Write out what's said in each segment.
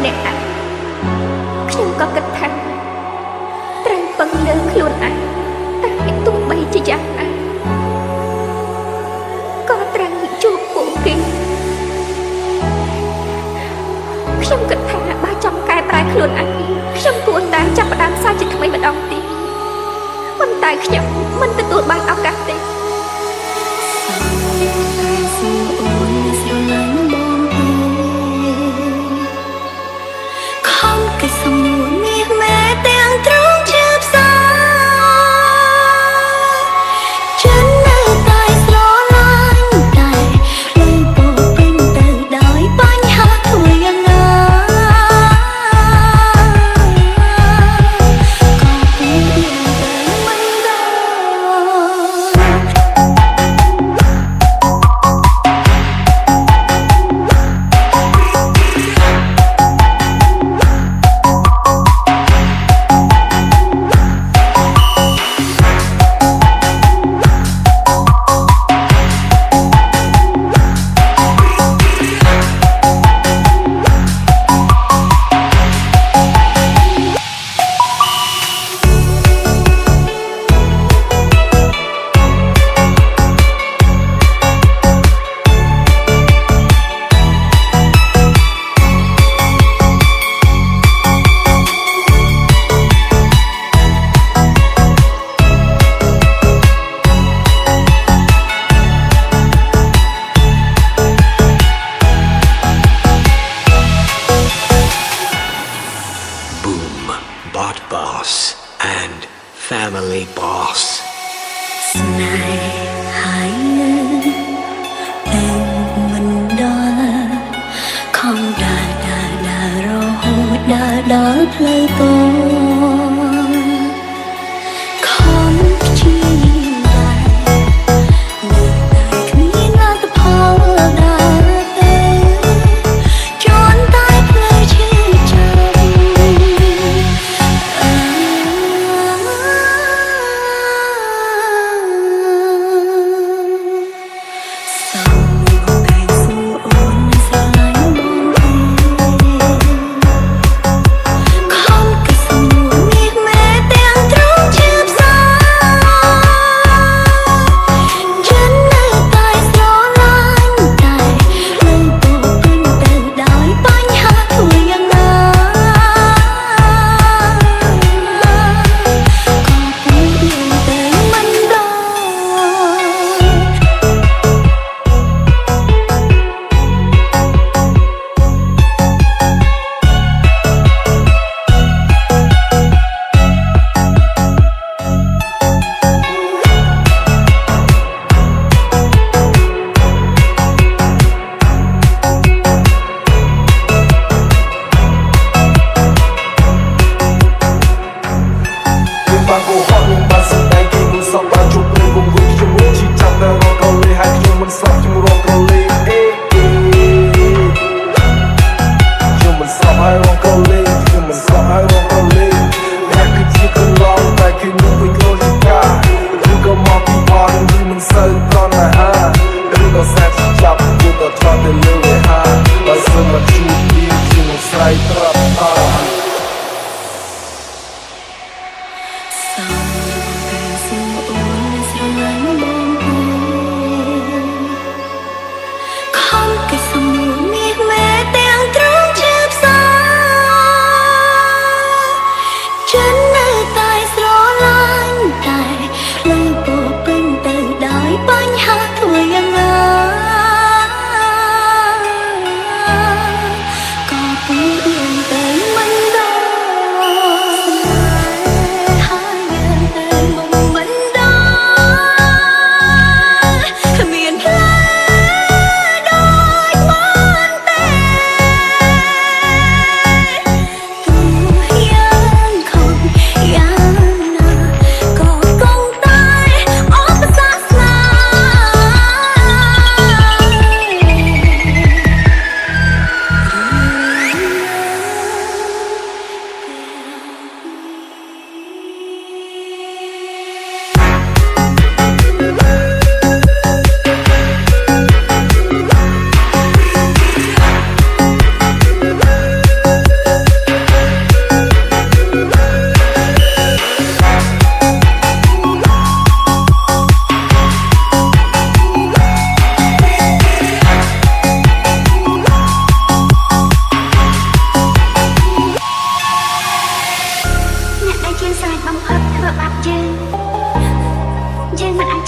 អ្នកឯងខ្ញុំក៏គិតថាត្រូវពឹងលើខ្លួនឯងតែទោះបីជាយ៉ាងណាក៏ត្រូវជួបពួកគេខ្ញុំគិតថាបើចង់កែប្រែខ្លួនឯងខ្ញុំគួរតែចាប់ផ្ដើមសារជាថ្មីម្ដងទៀតប៉ុន្តែខ្ញុំមិនទទួលបានឱកាសទេBot Boss and Family Boss ស្នេហាយើងមិនដល់ខំដើររហូតដល់ផ្លូវតខំព្យាយាមនៅតែគ្មានលទ្ធផលដែរទេជន់តែផ្លូវឈឺចាប់ខំ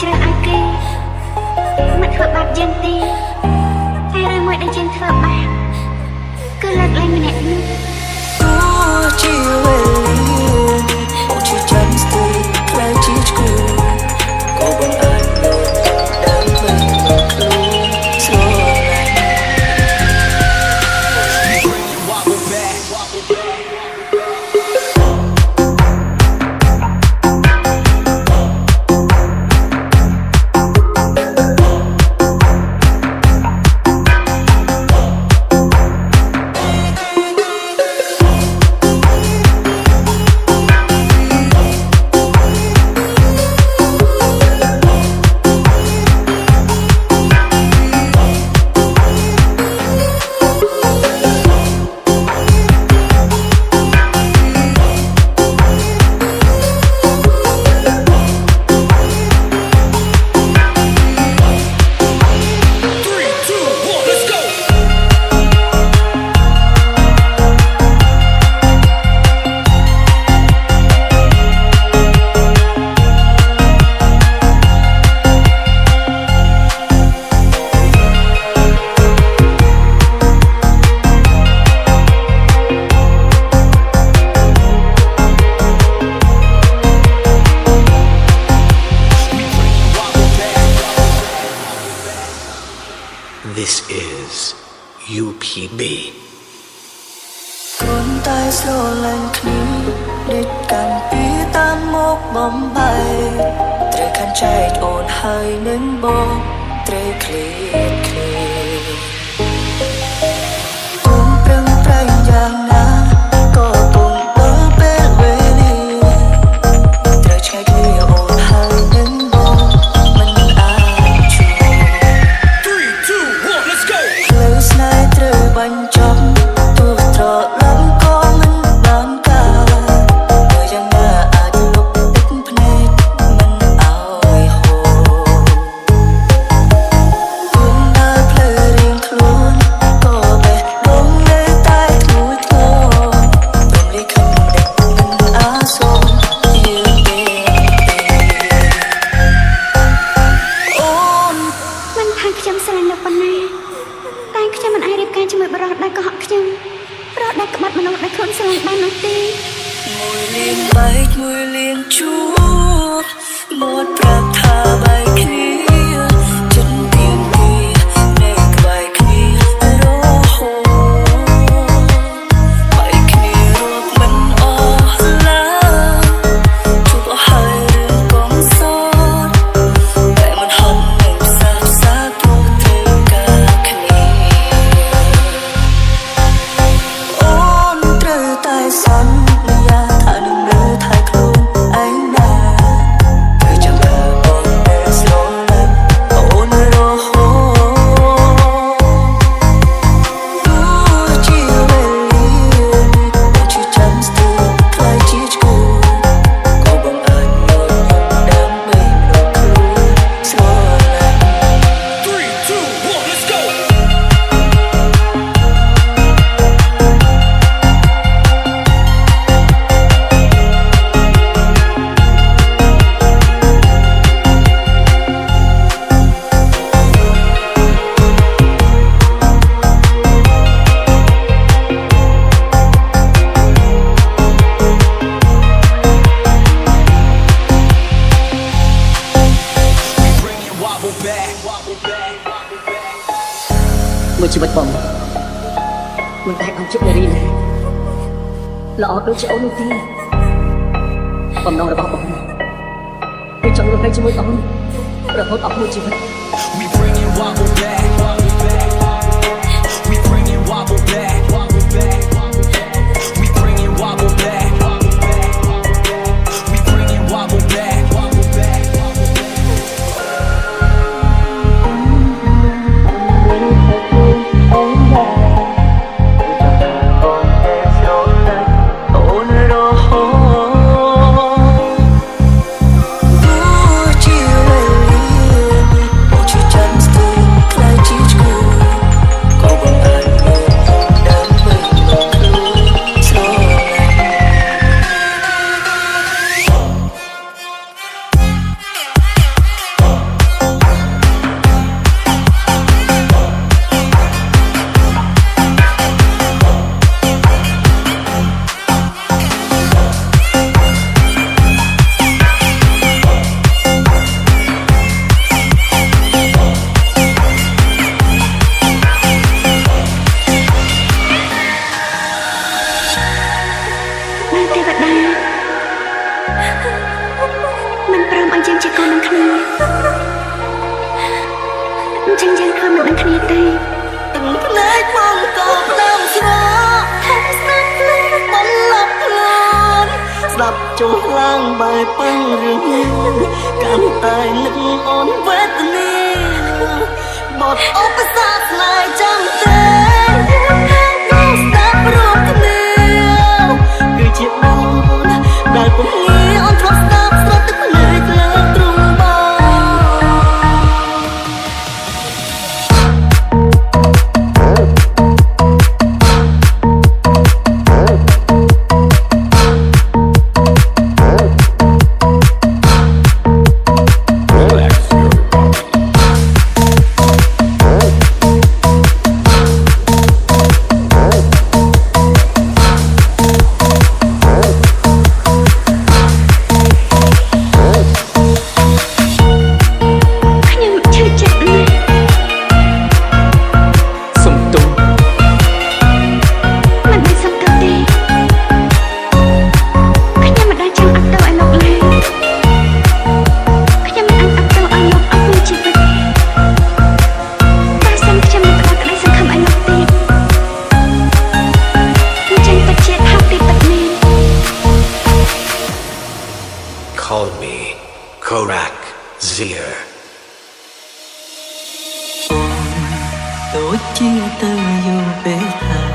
ជ្រើសឲ្យគេមិនធ្វើបាបយើងទេតែរឿងមួយដែលយើងធ្វើបាបគឺលើកលែងម្នាក់នោះ ជាវេលាអូជាចាំស្ទើរខ្លាចជាឈ្គូក៏មិនអាចលើដើមមិនមកខ្លួនស្រឡាញ់ This is UPB. គ្រាន់តែស្រឡាញ់គ្នាដេកកាន់ពីតាមមកបំបីត្រូវខានចែកអូនហើយនឹងបងត្រូវឃ្លាតគ្នាទុំប្រឹងប្រែងយ៉ាងណាក៏ពុំដល់ពេលវេលាត្រូវឆ្ងាយគ្នាអូនហើយនឹងបងមិនអាចជួយ 3, 2, 1, let's go. ផ្លូវស្នេហ៍ត្រូវបញ្ចប់ទោះត្រឡប់ក៏មិនបានការបើយ៉ាងណាអាចលុបទឹកភ្នែកមិនឲ្យហូរគុំដើរផ្លូវរៀងខ្លួនក៏បេះដូងនៅតែធ្ងន់ធ្ងរព្រមលិខិតដេកមិនអាសូរយើងទេអូន មិនថាខ្ញុំស្រឡាញ់លោកប៉ុណ្ណាតែខ្ញុំមិនអាចរៀបការជាមួយបរិសុទ្ធដែលកុហកខ្ញុំប្រដៅក្បត់មនុស្សដែលខ្លួនស្រឡាញ់បាននោះទេ មួយលៀងបែកមួយលៀងជួបមាត់ប្រាប់ថាបែកគ្នាចិត្តទៀងទីនៅក្បែរគ្នារហូតបែកគ្នារួចមិនអស់ឡើយជួបអស់ហើយរឿងកងសោតតែមិនហត់នឹងផ្សះផ្សាព្រោះត្រូវការគ្នាអូនត្រូវតែសន្យាថានឹងលើថែខ្លួនឯងណាគឺចាំថាបងនៅស្រឡាញ់អូនរហូតទោះជាវេលាអូនជាចាំស្ទើរខ្លាចជាឈ្គូក៏បងអាចមកដើម្បីមកខ្លួនស្រឡាញ់ 3, 2, 1, let's go. មួយជីវិតបងមិនតែបានជិតនារីណាល្អដូចជាអូននោះទេបំណងរបស់បងគឺចង់រស់នៅជាមួយអូនរហូតអស់មួយជីវិត We bring it wobble back. We bring it wobble back. We bring it wobble back. We bring it wobble back. Ôn rô hô ទោះជាវេលាអូជាចាំស្ទើរខ្លាចជា ងកាន់តែនឹកអូនវេទនាបត់ឧបសគ្គស្នេហ៍ចាំទេស្ដាប់រួមគ្នាគឺជាបងដែលពុំងាយអូនធ្លាប់ស្ដាប់ស្រត់ទឹកភ្នែកលើទ្រូងបង Call me Korak Zir. ដូចជាទៅយូរពេកហើយ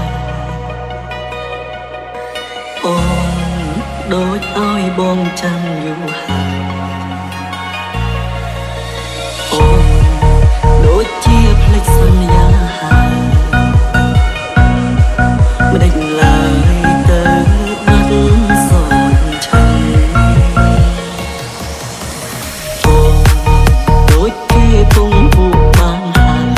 អូនដូចឲ្យបងចាំយូរហើយអូនដូចជាភ្លេចសន្យាហើយមិនដេញឡើយទៅបាត់សនឆៃអូនដូចគេពុំពុកបានហើយ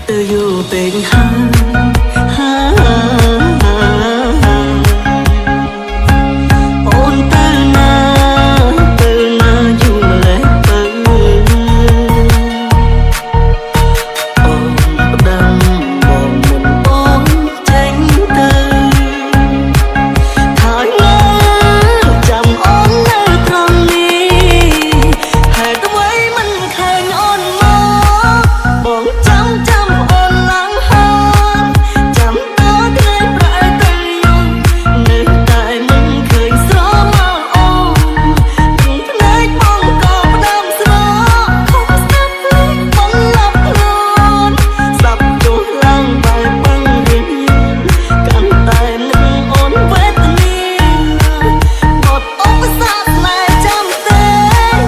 từ yêu bên ôn từ na dù lệ từ ôn đâm bồn mình ôn tránh từ thái ngơ chầm ôn nơi trong đi hãy tôi với mình khen ôn mơ bồn chăm chăm ôn lắng hơn chăm có thế phải tay ôn nơi tại mình khơi gió mơ ôn đừng thấy bông cỏ đâm gió không sắp lấy bông lấp luôn sắp chuột lăng bài băng hình cầm tay lưng ôn vết niên một ốp sắp lại chăm tê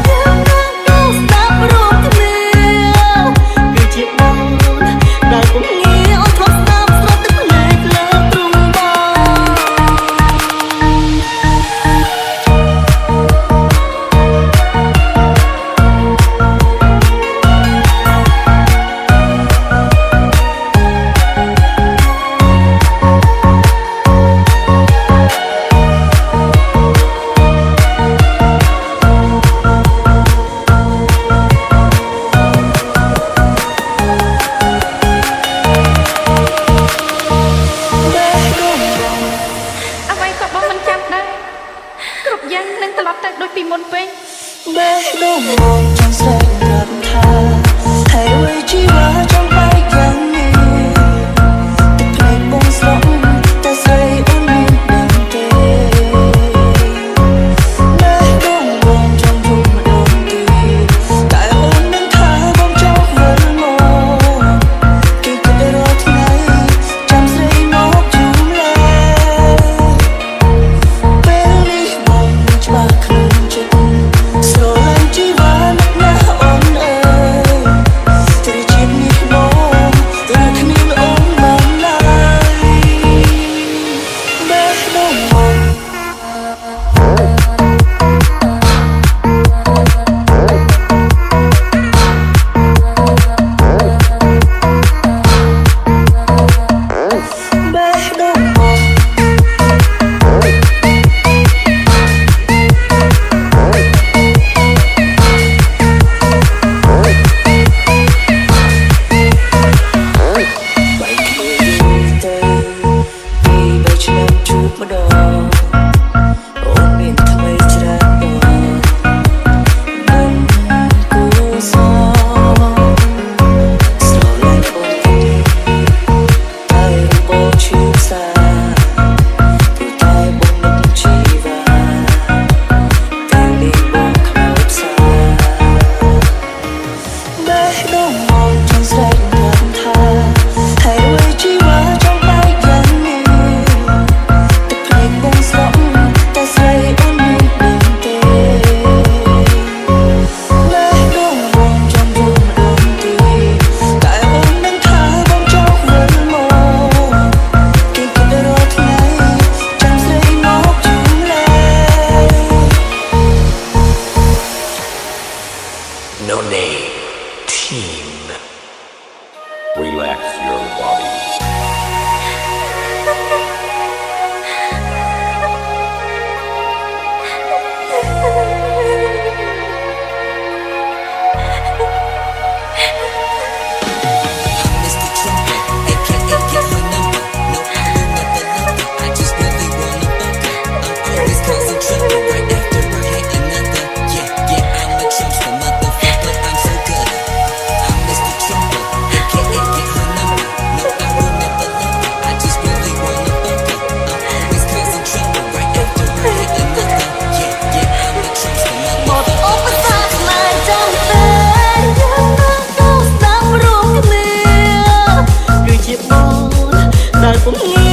nhưng đang sắp ruột miêu vì chị bông đại cũng nghĩ ôn thoát sắp rót tức lệ lỡ trung bôngអ្វីក៏បងមិនចាំដែរគ្រប់យ៉ាងនឹងត្រឡប់ទៅដូចពីមុនពេក bé đôi môi trong xanh ngập tha hãy quay chi vào trong bay càng đi play bông sóng ta say ôn miên đàn tê bé đôi môi trong vùng đồng tì tại ôn nâng tha bông trong hơi mơ khi cứ để rồi ngày trăm giây ngóc chung lên bé đi bông cho ba khơi chân rồi anh chỉ vào mắt na ងា